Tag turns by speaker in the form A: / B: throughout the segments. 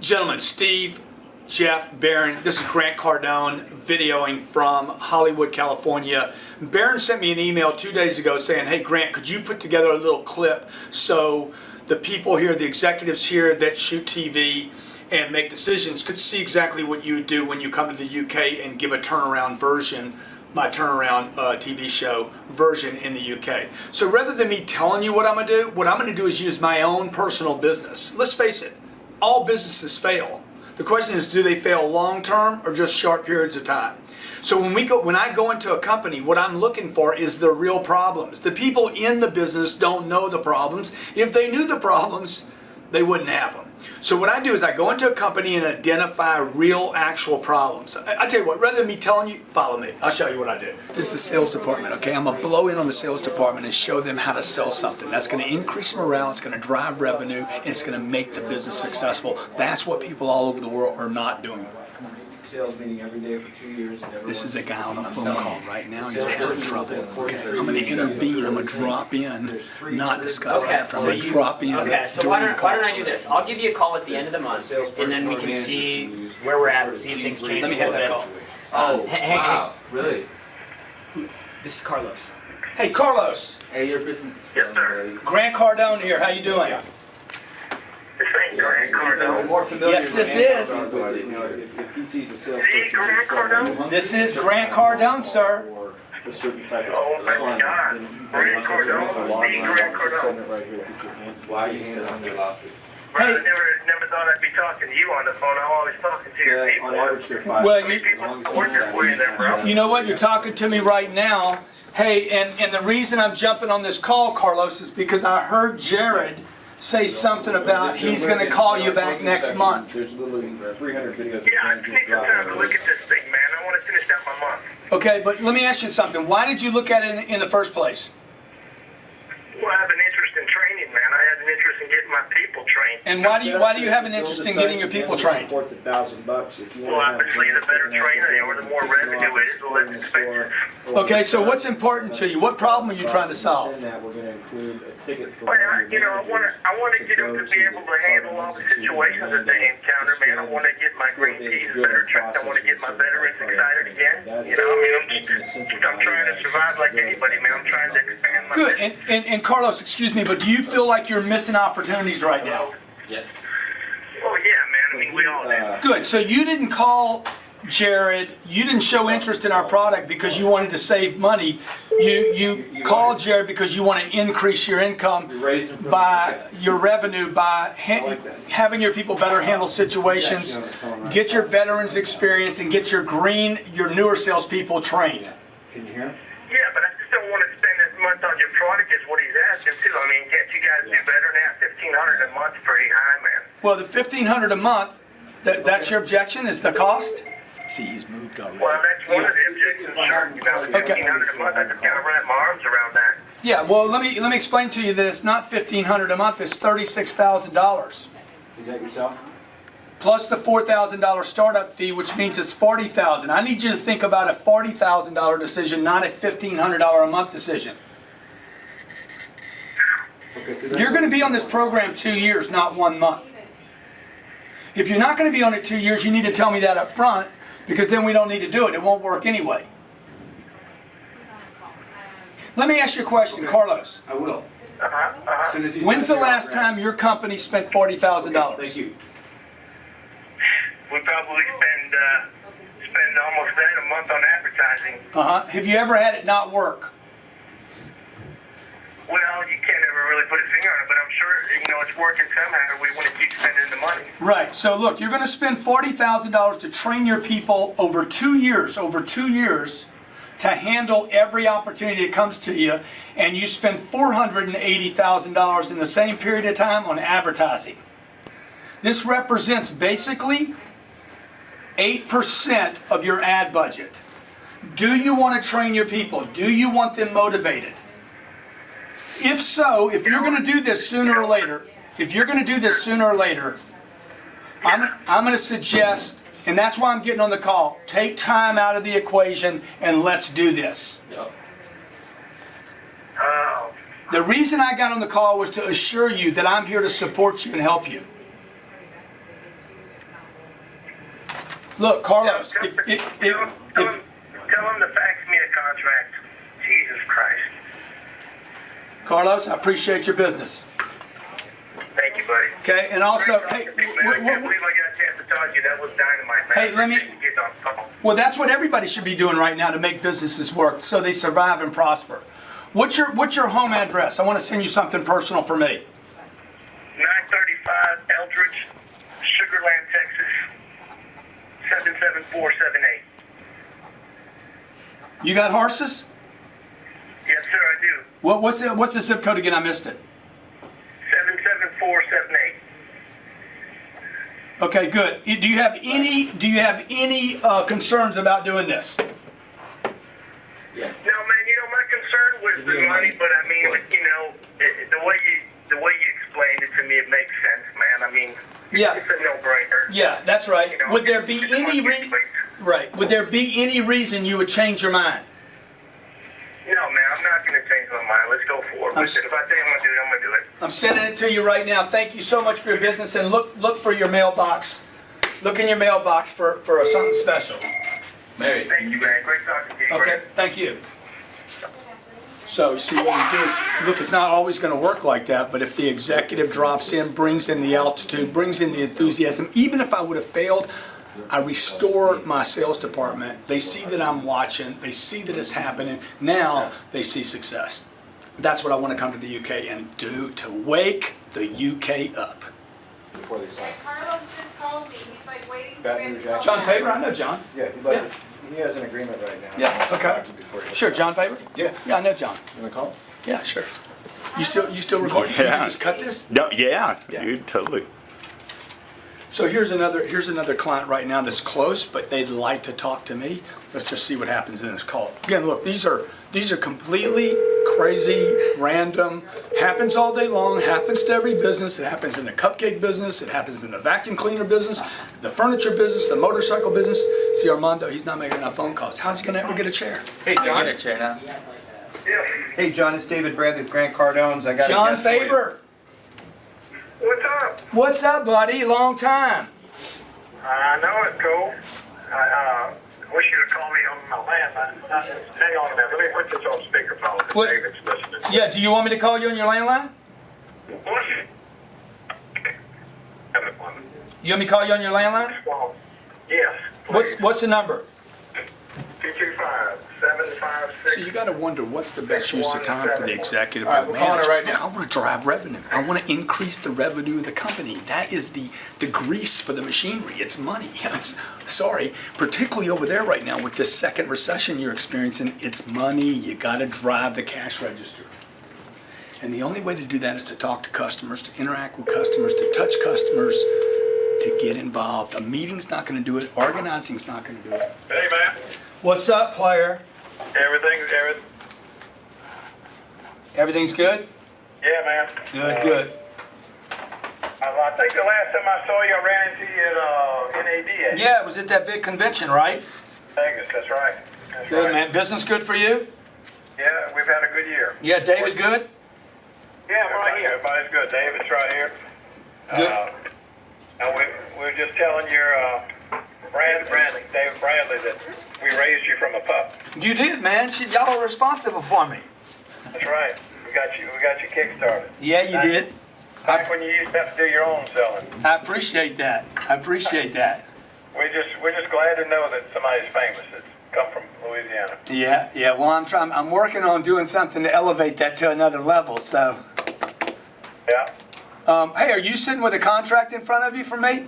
A: Gentlemen, Steve, Jeff, Barron, this is Grant Cardone videoing from Hollywood, California. Barron sent me an email 2 days ago saying, hey Grant, could you put together a little clip so the people here, the executives here that shoot TV and make decisions could see exactly what you would do when you come to the UK and give a turnaround version, my turnaround TV show version in the UK. So rather than me telling you what I'm going to do is use my own personal business. Let's face it, all businesses fail. The question is, do they fail long term or just short periods of time? So when I go into a company, what I'm looking for is the real problems. The people in the business don't know the problems. If they knew the problems, they wouldn't have them. So what I do is I go into a company and identify real, actual problems. I tell you what, rather than me telling you, follow me. I'll show you what I do. This is the sales department, okay? I'm going to blow in on the sales department and show them how to sell something. That's going to increase morale, it's going to drive revenue, and it's going to make the business successful. That's what people all over the world are not doing.
B: Sales meeting every day for 2 years. And
A: this is a guy on a phone call right now. He's having trouble. Okay. I'm going to intervene. I'm going to drop in, not discuss after. I'm going to drop in.
C: Okay, so why don't I do this? I'll give you a call at the end of the month, and then we can see where we're at and see if things change.
A: Let me have that call.
B: Oh,
C: hey,
B: wow. Really?
C: This is Carlos.
A: Hey, Carlos.
B: Hey, your business is
D: Yes, sir.
A: Grant Cardone here. How you doing?
D: This ain't Grant Cardone.
B: more familiar
A: Yes, this
B: with
A: is.
B: Grant Cardone, but, you know, if he sees a
D: Is he Grant Cardone?
A: This is Grant Cardone, sir.
B: Or a certain type of
D: Oh, my
B: fund,
D: God.
B: then you
D: Grant
B: can
D: Cardone?
B: use a log
D: The
B: line,
D: Grant
B: just
D: Cardone?
B: send it right here, put your hand. Why are you hand on your lawsuit?
D: Well,
A: Hey.
D: I never thought I'd be talking to you on the phone. I'm always talking to your people.
B: On average, they're 5.
A: Well,
D: How many people are working for you there, bro?
A: You know what? You're talking to me right now. Hey, and the reason I'm jumping on this call, Carlos, is because I heard Jared say something about he's going to call you back next month.
B: There's literally 300 videos.
D: Yeah, I just need some time to look at this thing, man. I want to finish out my month.
A: Okay, but let me ask you something. Why did you look at it in the first place?
D: Well, I have an interest in training, man. I have an interest in getting my people trained.
A: And why do you have an interest in getting your people trained?
B: Well,
D: obviously, the better trainer or the more revenue it is, the less expensive.
A: Okay, so what's important to you? What problem are you trying to solve?
B: In that, we're going to include a ticket for
D: Well, I want to get them to be able to handle all the situations that they encounter, man. I want to get my green teas better trained. I want to get my veterans excited again. You know, I mean, I'm trying to survive like anybody, man. I'm trying to expand my
A: Good.
D: business.
A: And Carlos, excuse me, but do you feel like you're missing opportunities right now?
B: Yes.
D: Well, yeah, man. I mean, we all do.
A: Good. So you didn't call Jared, you didn't show interest in our product because you wanted to save money. You called Jared because you want to increase your income by your revenue by having your people better handle situations, get your veterans experience, and get your newer salespeople trained.
B: Can you hear him?
D: Yeah, but I just don't want to spend as much on your product as what he's asking too. I mean, can't you guys do better now? $1,500 a month's pretty high, man.
A: Well, the $1,500 a month, that's your objection, is the cost? See, he's moved already.
D: Well, that's one of the objectives. Sure, you know, $1,500 a month. I just kind of wrap my arms around that.
A: Yeah, well, let me explain to you that it's not $1,500 a month, it's $36,000.
B: Is that yourself?
A: Plus the $4,000 startup fee, which means it's $40,000. I need you to think about a $40,000 decision, not a $1,500 a month decision.
B: Okay,
A: You're going to be on this program 2 years, not 1 month. If you're not going to be on it 2 years, you need to tell me that up front, because then we don't need to do it. It won't work anyway. Let me ask you a question, Carlos.
B: I will. As soon as he's
A: When's the
B: done here,
A: last time your company spent $40,000?
B: Thank you.
D: We probably spend almost that a month on advertising.
A: Have you ever had it not work?
D: Well, you can't ever really put a finger on it, but I'm sure, you know, it's working somehow. We want to keep spending the money.
A: Right. So look, you're going to spend $40,000 to train your people over 2 years, to handle every opportunity that comes to you, and you spend $480,000 in the same period of time on advertising. This represents basically 8% of your ad budget. Do you want to train your people? Do you want them motivated? If so, if you're going to do this sooner or later, I'm going to suggest, and that's why I'm getting on the call, take time out of the equation and let's do this. The reason I got on the call was to assure you that I'm here to support you and help you. Look, Carlos,
D: Tell
A: if
D: him to fax me a contract. Jesus Christ.
A: Carlos, I appreciate your business.
D: Thank you, buddy.
A: Okay, and also,
D: Great
A: hey,
D: talking to you, man. I can't believe I got a chance to talk to you. That was dynamite, man.
A: Hey, let me-
D: I appreciate you getting on the phone.
A: well, that's what everybody should be doing right now to make businesses work, so they survive and prosper. What's your home address? I want to send you something personal for me.
D: 935 Eldridge, Sugarland, Texas, 77478.
A: You got horses?
D: Yes, sir, I do.
A: What's the zip code again? I missed it.
D: 77478.
A: Okay, good. Do you have any concerns about doing this?
D: No, man, my concern was the money, but I mean, the way you explained it to me, it makes sense, man. I mean,
A: Yeah.
D: it's a no-brainer.
A: Yeah, that's right.
D: You know,
A: Would there be
D: it's
A: any
D: marketplace.
A: Would there be any reason you would change your mind?
D: No, man, I'm not going to change my mind. Let's go for it.
A: I'm
D: If I say I'm going to do it, I'm going to do it.
A: I'm sending it to you right now. Thank you so much for your business, and look for your mailbox. Look in your mailbox for something special.
E: Mary,
D: Thank you, man. Great talking to you.
A: Okay,
D: Greg.
A: thank you. So, you see, what we do is, look, it's not always going to work like that, but if the executive drops in, brings in the altitude, brings in the enthusiasm, even if I would have failed, I restore my sales department. They see that I'm watching. They see that it's happening. Now they see success. That's what I want to come to the UK and do, to wake the UK up.
B: Before they sign.
F: Carlos just called me, he's like waiting for
B: Baton
F: me
B: Rouge
F: to call
A: John
F: back.
A: Faber, I know John.
B: Yeah, he has an agreement right now.
A: Yeah,
B: He wants to
A: okay.
B: talk to you before he-
A: Sure, John Faber?
B: Yeah.
A: Yeah, I know John.
B: You want to call?
A: Yeah, sure. You still recording? Can you
G: Yeah.
A: just cut this?
G: No, yeah,
A: Yeah.
G: dude, totally.
A: So here's another client right now that's close, but they'd like to talk to me. Let's just see what happens in this call. Again, look, these are completely crazy, random, happens all day long, happens to every business. It happens in the cupcake business, it happens in the vacuum cleaner business, the furniture business, the motorcycle business. See Armando, he's not making enough phone calls. How's he gonna ever get a chair?
B: Hey, John.
E: get a chair now.
D: Yeah.
B: Hey, John, it's David Bradley with Grant Cardone's. I got a
A: John
B: guest for you.
A: Faber,
D: What's up?
A: what's up, buddy? Long time.
D: I know it's cool. I wish you'd have called me on my landline. Hang on a minute. Let me put this on speakerphone.
A: What?
D: David's listening.
A: Yeah, do you want me to call you on your landline?
D: What's
A: You want me to call you on your landline?
D: Yes.
A: What's the number?
D: 225-756.
A: So you got to wonder what's the best use of time for the executive
B: All right,
A: or the
B: we're calling it
A: manager.
B: right now.
A: Look, I want to drive revenue. I want to increase the revenue of the company. That is the grease for the machinery. It's money. Sorry, particularly over there right now with this second recession you're experiencing. It's money. You got to drive the cash register. And the only way to do that is to talk to customers, to interact with customers, to touch customers, to get involved. A meeting's not going to do it. Organizing's not going to do it.
D: Hey, man.
A: What's up, player?
D: Everything's.
A: Everything's good?
D: Yeah, man.
A: Good.
D: I think the last time I saw you, I ran into you at NAD.
A: Yeah, it was at that big convention, right?
D: Vegas, that's right. That's
A: Good,
D: right.
A: man. Business good for you?
D: Yeah, we've had a good year.
A: Yeah, David good?
D: Yeah, I'm right here. Everybody's good. David's right here.
A: Good.
D: And we were just telling your David Bradley, that we raised you from a pup.
A: You did, man. Shit, y'all are responsible for me.
D: That's right. We got you kick-started.
A: Yeah, you did.
D: Back when you used to have to do your own selling.
A: I appreciate that.
D: We're just glad to know that somebody's famous that's come from Louisiana.
A: Yeah. Well, I'm working on doing something to elevate that to another level. So,
D: Yeah.
A: hey, are you sitting with a contract in front of you for me?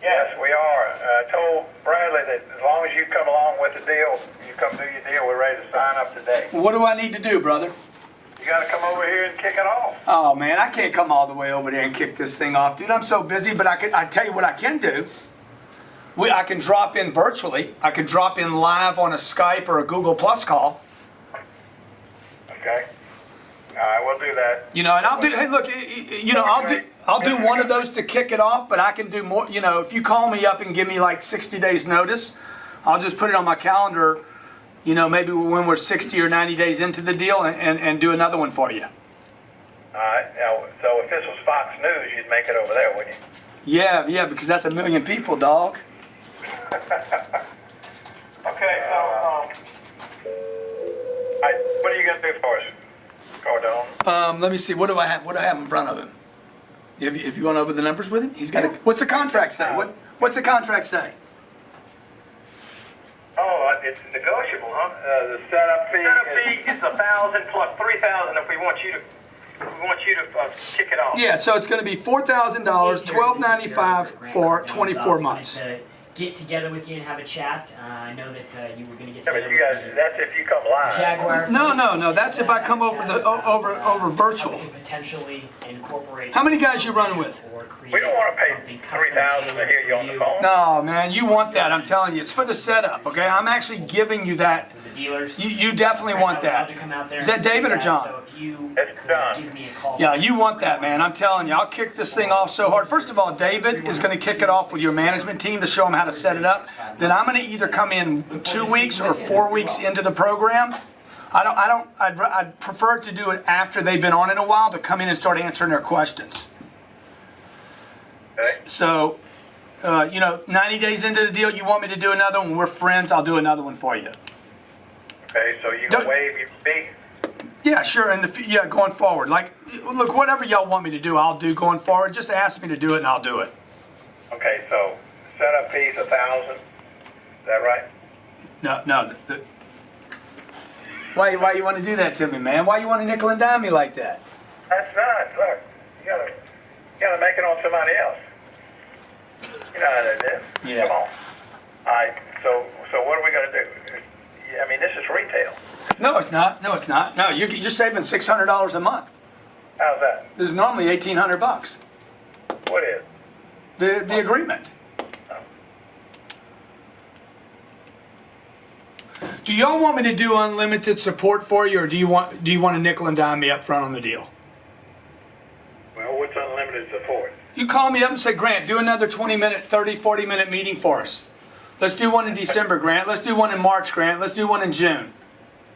D: Yes, we are. I told Bradley that as long as you come along with the deal, you come do your deal, we're ready to sign up today.
A: What do I need to do, brother?
D: You got to come over here and kick it off.
A: Oh man, I can't come all the way over there and kick this thing off, dude. I'm so busy, but I tell you what I can do. I can drop in virtually. I can drop in live on a Skype or a Google Plus call.
D: Okay. All right, we'll do that.
A: You know, and I'll do. Hey, look, I'll do one of those to kick it off, but I can do more. You know, if you call me up and give me like 60 days notice, I'll just put it on my calendar. You know, maybe when we're 60 or 90 days into the deal, and do another one for you.
D: All right. Now, so if this was Fox News, you'd make it over there, wouldn't you?
A: Yeah, because that's 1 million people, dog.
D: Okay, so, what are you gonna do for us, Cardone?
A: Let me see. What do I have? What do I have in front of him? If you want over the numbers with him, he's got. What's the contract say? What's the contract say?
D: Oh, it's negotiable, huh? The setup fee. Setup fee is 1,000 plus 3,000 if we want you to kick it off.
A: Yeah. So it's going to be $4,000, $1,295 for 24 months.
C: To get together with you and have a chat. I know that you were going to get
D: Yeah, but
C: together
D: you guys,
C: with
D: that's if you come
C: the
D: live.
C: Jaguar.
A: No. That's if I come over the over virtual.
C: We could potentially incorporate.
A: How many guys you running with?
D: We don't want to pay 3,000 to hear you on the phone.
A: No, man, you want that. I'm telling you, it's for the setup. Okay, I'm actually giving you that.
C: For the dealers.
A: You definitely want that. Is that David or John?
C: So if you
D: It's
C: could
D: done.
C: give me a call.
A: Yeah, you want that, man. I'm telling you, I'll kick this thing off so hard. First of all, David is going to kick it off with your management team to show them how to set it up. Then I'm going to either come in 2 weeks or 4 weeks into the program. I'd prefer to do it after they've been on it a while to come in and start answering their questions.
D: Okay.
A: So, 90 days into the deal, you want me to do another one? We're friends. I'll do another one for you.
D: Okay, so you
A: Don't-
D: gonna waive your fee?
A: Yeah, sure. And going forward, like, look, whatever y'all want me to do, I'll do going forward. Just ask me to do it, and I'll do it.
D: Okay, so setup fee's 1,000. Is that right?
A: No. Why you want to do that to me, man? Why you want to nickel and dime me like that?
D: That's not. Look, you gotta make it on somebody else. You know how that is.
A: Yeah.
D: Come on. All right. So what are we gonna do? I mean, this is retail.
A: No, it's not. No, you're saving $600 a month.
D: How's that?
A: This is normally $1,800.
D: What is?
A: The agreement. Do y'all want me to do unlimited support for you, or do you want to nickel and dime me up front on the deal?
D: Well, what's unlimited support?
A: You call me up and say, Grant, do another 20-minute, 30, 40-minute meeting for us. Let's do one in December, Grant. Let's do one in March, Grant. Let's do one in June.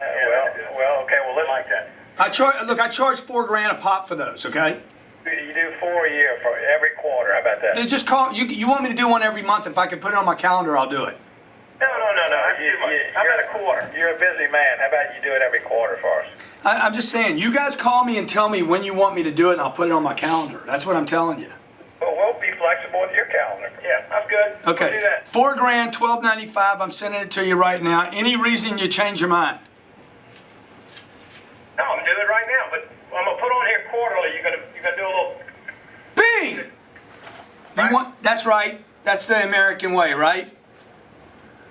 D: Okay. Well, let's like that.
A: I charge $4,000 a pop for those. Okay.
D: You do 4 a year for every quarter. How about that?
A: Dude, just call. You want me to do one every month? If I can put it on my calendar, I'll do it.
D: No. How about a quarter? You're a busy man. How about you do it every quarter for us?
A: I'm just saying, you guys call me and tell me when you want me to do it, and I'll put it on my calendar. That's what I'm telling you.
D: Well, we'll be flexible with your calendar. Yeah, that's good.
A: Okay.
D: We'll do that.
A: $4,000, $1,295. I'm sending it to you right now. Any reason you change your mind?
D: No, I'm doing it right now, but I'm gonna put on here quarterly. You're gonna do a little.
A: Bing! You want? That's right. That's the American way, right?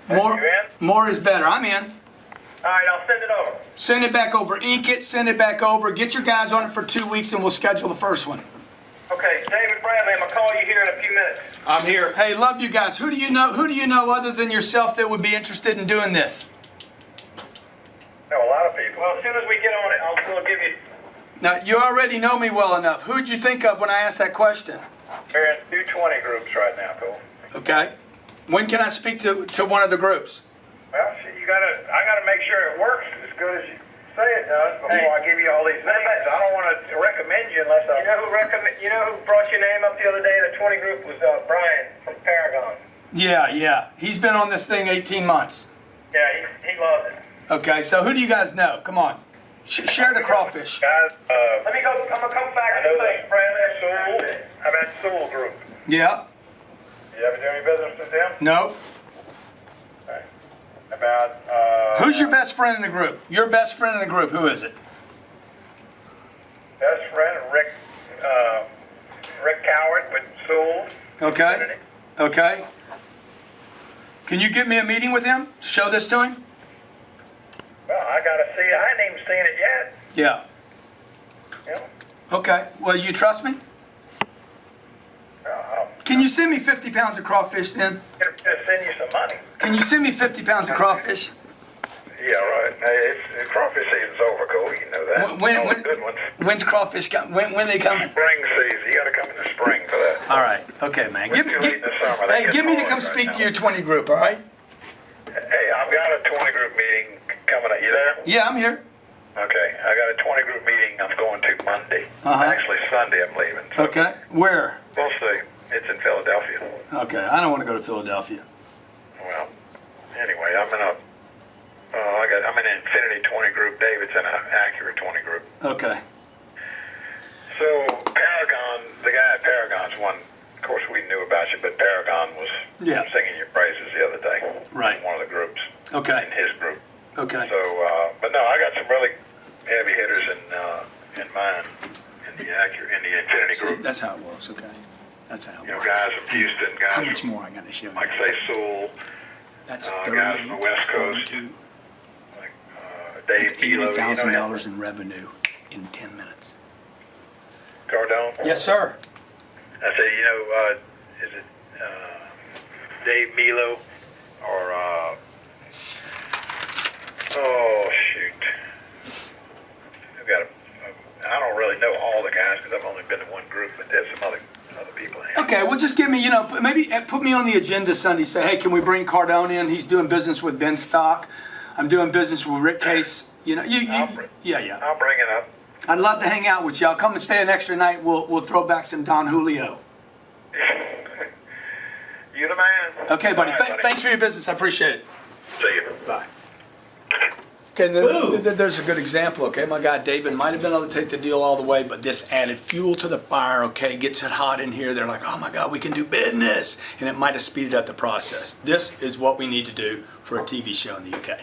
D: You in?
A: More is better. I'm in.
D: All right, I'll send it over.
A: Send it back over. Ink it. Send it back over. Get your guys on it for 2 weeks, and we'll schedule the first one.
D: Okay, David Bradley, I'm gonna call you here in a few minutes.
B: I'm here.
A: Hey, love you guys. Who do you know? Who do you know other than yourself that would be interested in doing this?
D: No, a lot of people. Well, as soon as we get on it, we'll give you.
A: Now, you already know me well enough. Who'd you think of when I asked that question?
D: We're in 220 groups right now, Cole.
A: Okay. When can I speak to one of the groups?
D: Well, see, I gotta make sure it works as good as you say it does before I give you all these names. I don't want to recommend you unless I. You know who brought your name up the other day in the 20 group was Brian from Paragon.
A: Yeah. He's been on this thing 18 months.
D: Yeah, he loves it.
A: Okay, so who do you guys know? Come on. Share the crawfish.
D: Guys, let me go. I'm gonna come back to this. Bradley, Sewell. How about Sewell Group?
A: Yeah.
D: You ever do any business with them?
A: No.
D: Okay. About
A: Who's your best friend in the group? Your best friend in the group, who is it?
D: best friend Rick Coward with Sewell.
A: Okay. Can you get me a meeting with him? Show this to him?
D: Well, I gotta see it. I ain't even seen it yet.
A: Yeah.
D: You know?
A: Okay. Well, you trust me? Can you send me 50 pounds of crawfish then?
D: Just send you some money.
A: Can you send me 50 pounds of crawfish?
D: Yeah, right. Hey, crawfish season's over, Cole. You know that.
A: When,
D: All
A: when,
D: the good ones.
A: when's crawfish come? When they coming?
D: Spring season. You gotta come in the spring for that.
A: All right. Okay, man. Give me to come speak to your 20 group. All right?
D: Hey, I've got a 20 group meeting coming up. You there?
A: Yeah, I'm here.
D: Okay. I got a 20 group meeting I'm going to Monday.
A: Uh-huh.
D: Actually, Sunday I'm leaving. So
A: Okay. Where?
D: we'll see. It's in Philadelphia.
A: Okay. I don't want to go to Philadelphia.
D: Well,
E: right, I'm in an Infinity 20 group. David's in an Acura 20 group.
A: Okay.
E: So Paragon, the guy at Paragon's one. Of course, we knew about you, but Paragon was singing your praises the other day.
A: Right.
E: In one of the groups.
A: Okay.
E: In his group.
A: Okay.
E: So, but no, I got some really heavy hitters in mine, in the Infinity
A: See,
E: group.
A: that's how it works. Okay. That's how it
E: You know,
A: works.
E: guys from Houston, guys
A: How much
E: from,
A: more I got to show you?
E: like say Sewell,
A: That's
E: guys
A: 38,
E: from the West Coast.
A: 42.
E: like Dave
A: That's
E: Milo,
A: $80,000 in revenue in 10 minutes.
E: Cardone.
A: Yes, sir.
E: I say, is it Dave Milo or oh shoot, I've got I don't really know all the guys because I've only been in one group, but there's some other people in here.
A: Okay, well, just give me, maybe put me on the agenda Sunday. Say, hey, can we bring Cardone in? He's doing business with Ben Stock. I'm doing business with Rick Case. Yeah.
E: I'll bring it up.
A: I'd love to hang out with y'all. Come and stay an extra night. We'll throw back some Don Julio.
E: You the man.
A: Okay, buddy.
E: All right,
A: Thanks for your business. I appreciate it.
E: See you.
A: Bye. Okay, then there's a good example, okay? My guy David might have been able to take the deal all the way, but this added fuel to the fire, okay? Gets it hot in here. They're like, oh my God, we can do business. And it might have speeded up the process. This is what we need to do for a TV show in the UK.